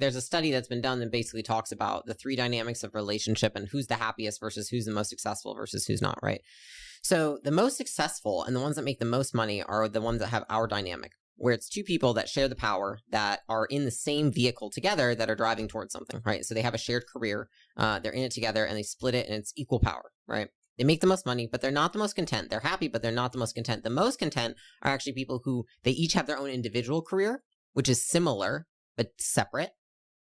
there's a study that's been done that basically talks about the 3 dynamics of relationship and who's the happiest versus who's the most successful versus who's not, right? So the most successful and the ones that make the most money are the ones that have our dynamic, where it's 2 people that share the power, that are in the same vehicle together, that are driving towards something, right? So they have a shared career, they're in it together, and they split it, and it's equal power, right? They make the most money, but they're not the most content. They're happy, but they're not the most content. The most content are actually people who, they each have their own individual career, which is similar, but separate,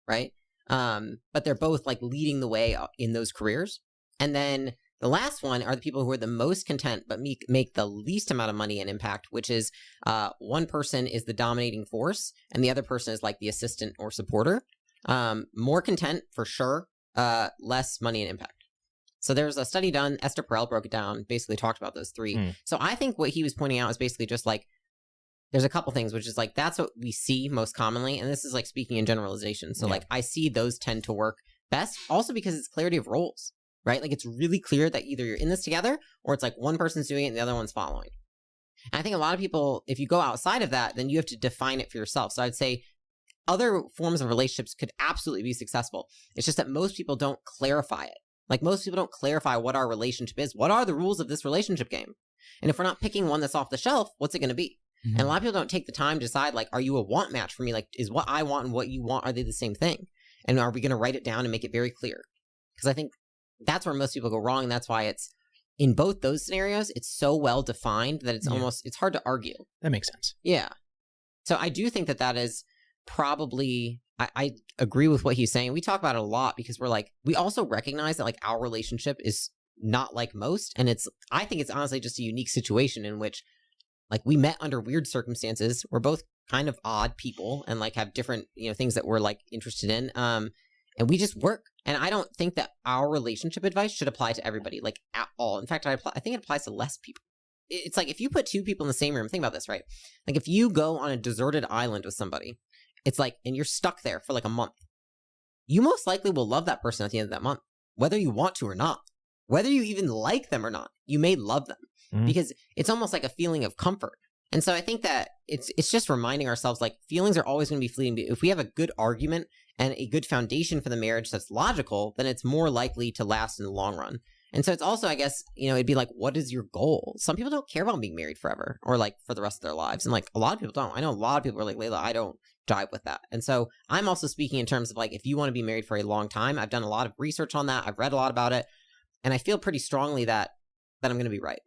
right? But they're both like leading the way in those careers. And then the last one are the people who are the most content, but make the least amount of money and impact, which is one person is the dominating force, and the other person is like the assistant or supporter. More content for sure, less money and impact. So there's a study done, Esther Perel broke it down, basically talked about those 3. So I think what he was pointing out is basically just like, there's a couple things, which is like, that's what we see most commonly. And this is like speaking in generalization. So like, I see those tend to work best, also because it's clarity of roles, right? Like, it's really clear that either you're in this together, or it's like one person's doing it and the other one's following. And I think a lot of people, if you go outside of that, then you have to define it for yourself. So I'd say other forms of relationships could absolutely be successful. It's just that most people don't clarify it. Like, most people don't clarify what our relationship is. What are the rules of this relationship game? And if we're not picking one that's off the shelf, what's it going to be? And a lot of people don't take the time to decide, like, are you a want match for me? Like, is what I want and what you want, are they the same thing? And are we going to write it down and make it very clear? Because I think that's where most people go wrong. And that's why it's, in both those scenarios, it's so well defined that it's almost, it's hard to argue. That makes sense. Yeah. So I do think that that is probably, I agree with what he's saying. We talk about it a lot because we're like, we also recognize that like our relationship is not like most. And I think it's honestly just a unique situation in which like we met under weird circumstances. We're both kind of odd people and like have different, things that we're like interested in. And we just work. And I don't think that our relationship advice should apply to everybody, like at all. In fact, I think it applies to less people. It's like if you put 2 people in the same room, think about this, right? Like if you go on a deserted island with somebody, it's like, and you're stuck there for like a month, you most likely will love that person at the end of that month, whether you want to or not, whether you even like them or not, you may love them because it's almost like a feeling of comfort. And so I think that it's just reminding ourselves, like, feelings are always going to be fleeting. If we have a good argument and a good foundation for the marriage that's logical, then it's more likely to last in the long run. And so it's also, I guess, it'd be like, what is your goal? Some people don't care about being married forever or like for the rest of their lives. And like a lot of people don't. I know a lot of people are like, Leila, I don't jive with that. And so I'm also speaking in terms of like, if you want to be married for a long time, I've done a lot of research on that. I've read a lot about it. And I feel pretty strongly that I'm going to be right.